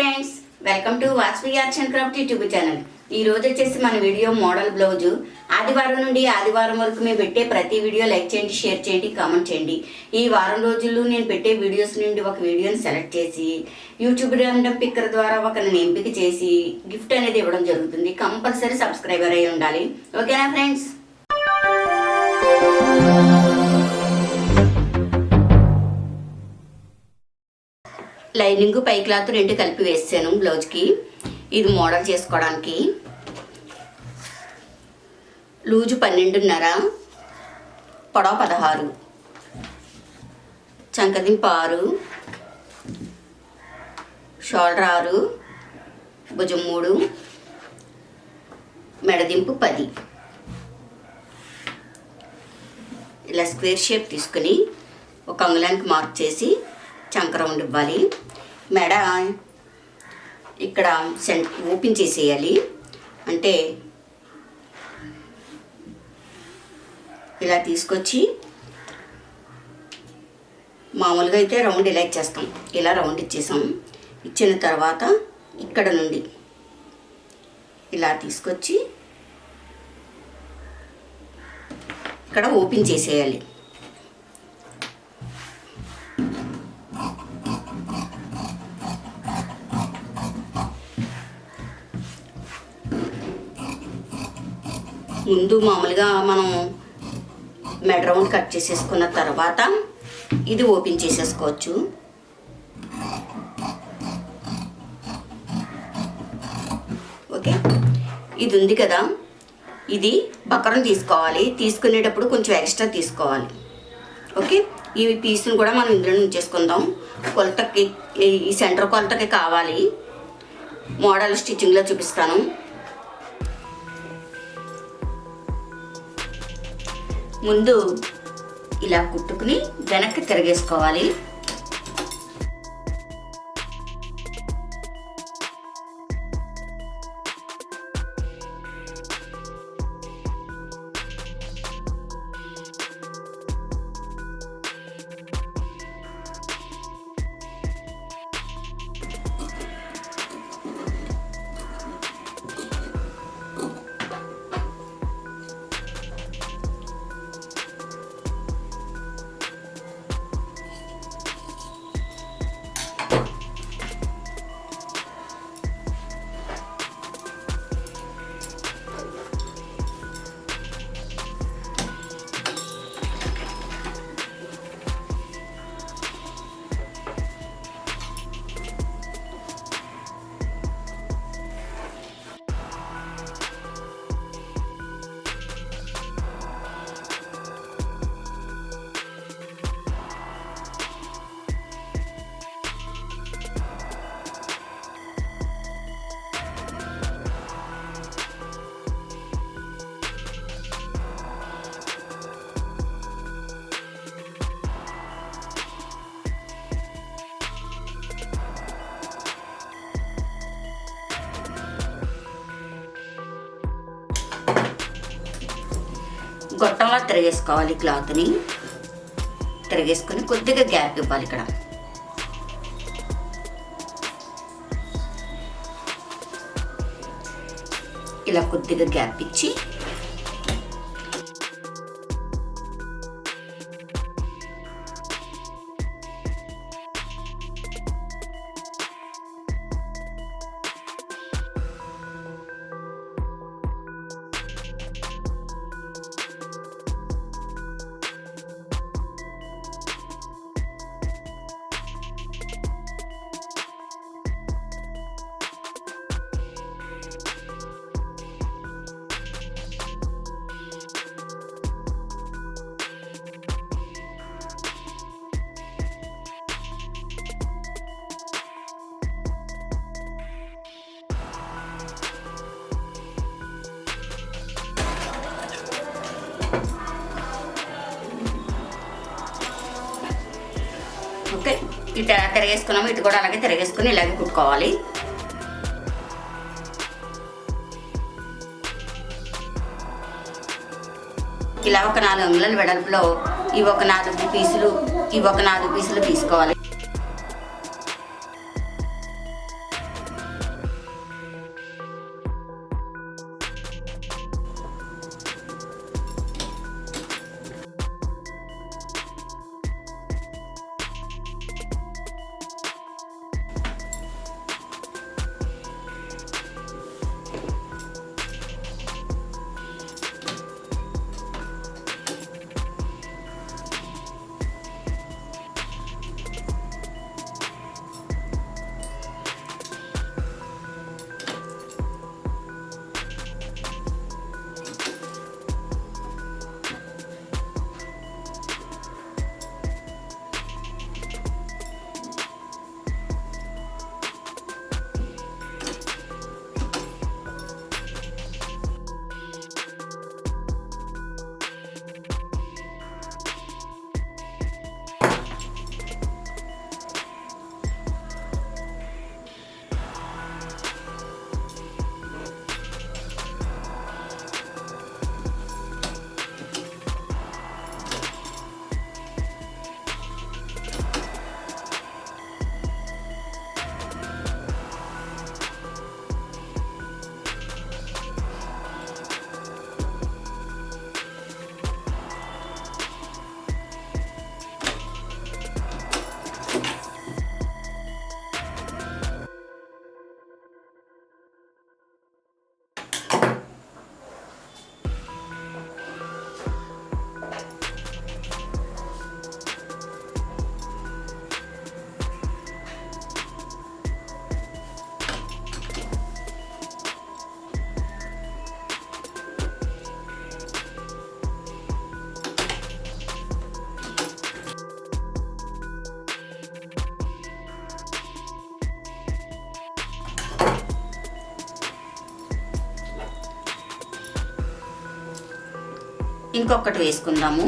Friends, welcome to Vasavi-Arts&Crafts YouTube channel. ఈ రోజు వచ్చేసి మన వీడియో మోడల్ బ్లౌజ్. ఆదివారం నుండి ఆదివారం వరకు మేము పెట్టే ప్రతి వీడియో లైక్ చేయండి, షేర్ చేయండి, కామెంట్ చేయండి. ఈ వారం రోజుల్లో నేను పెట్టే వీడియోస్ నుండి ఒక వీడియోని సెలెక్ట్ చేసి యూట్యూబ్ ర్యాండమ్ పిక్కర్ ద్వారా ఒకరిని ఎంపిక చేసి గిఫ్ట్ అనేది ఇవ్వడం జరుగుతుంది. కంపల్సరీ సబ్స్క్రైబర్ అయి ఉండాలి. ఓకేనా ఫ్రెండ్స్? లైనింగ్ పై క్లాత్ రెండు కలిపి వేసాను బ్లౌజ్కి. ఇది మోడల్ చేసుకోవడానికి. లూజు 12.5, పొడవ 16, చంకదింపు 6, షోల్డర్ 6, భుజం 3, మెడదింపు 10. ఇలా స్క్వేర్ షేప్ తీసుకుని ఒక అంగుళానికి మార్క్ చేసి చంక రౌండ్ ఇవ్వాలి. మెడ ఇక్కడ ఓపెన్ చేసేయాలి. అంటే ఇలా తీసుకొచ్చి మామూలుగా అయితే రౌండ్ ఇలా ఇచ్చేస్తాం. ఇలా రౌండ్ ఇచ్చేసాం. ఇచ్చిన తర్వాత ఇక్కడ నుండి ఇలా తీసుకొచ్చి ఇక్కడ ఓపెన్ చేసేయాలి. ముందు మామూలుగా మనం మెడ రౌండ్ కట్ చేసేసుకున్న తర్వాత ఇది ఓపెన్ చేసేసుకోవచ్చు. ఓకే, ఇది ఉంది కదా, ఇది బక్రం తీసుకోవాలి. తీసుకునేటప్పుడు కొంచెం ఎక్స్ట్రా తీసుకోవాలి. ఓకే, ఈ పీస్ని కూడా మనం ఇందులో ఉంచేసుకుందాం. కొలతకి ఈ సెంటర్ కొలతకి కావాలి. మోడల్ స్టిచ్చింగ్లో చూపిస్తాను. ముందు ఇలా కుట్టుకుని వెనక్కి తిరిగేసుకోవాలి. గొట్టంలా తిరిగేసుకోవాలి. క్లాత్ని తిరిగేసుకొని కొద్దిగా గ్యాప్ ఇవ్వాలి. ఇక్కడ ఇలా కొద్దిగా గ్యాప్ ఇచ్చి ఓకే, ఇటు తిరిగేసుకున్నాము. ఇటు కూడా అలాగే తిరిగేసుకుని ఇలాగే కుట్టుకోవాలి. ఇలా ఒక 4 అంగుళాల వెడల్పులో ఇవి ఒక 4 పీసులు తీసుకోవాలి. ఇంకొకటి వేసుకుందాము.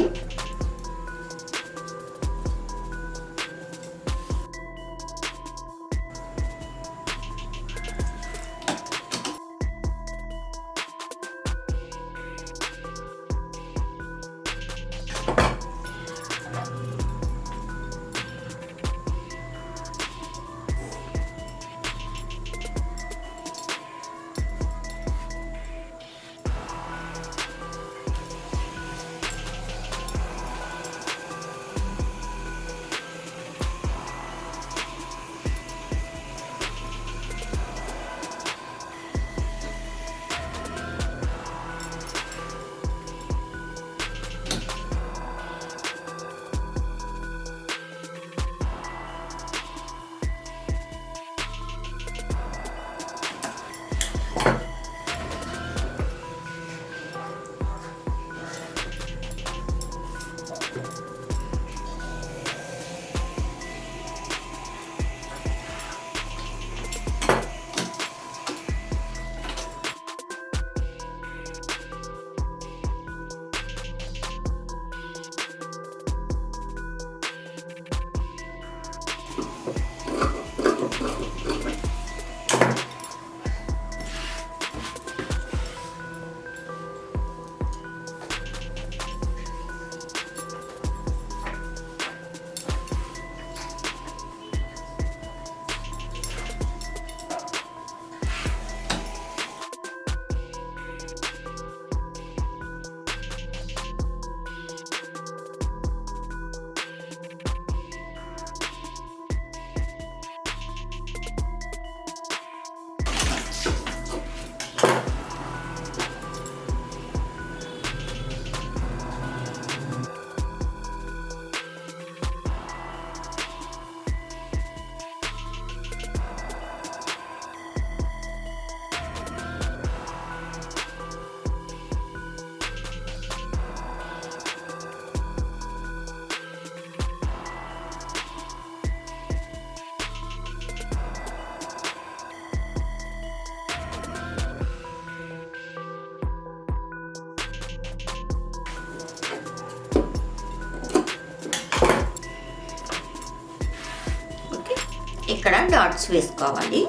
ఇక్కడ డాట్స్ వేసుకోవాలి.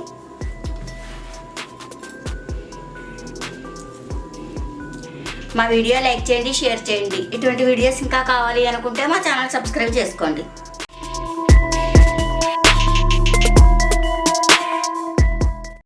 మా వీడియో లైక్ చేయండి, షేర్ చేయండి. ఇటువంటి వీడియోస్ ఇంకా కావాలి అనుకుంటే మా ఛానల్ సబ్స్క్రైబ్ చేసుకోండి.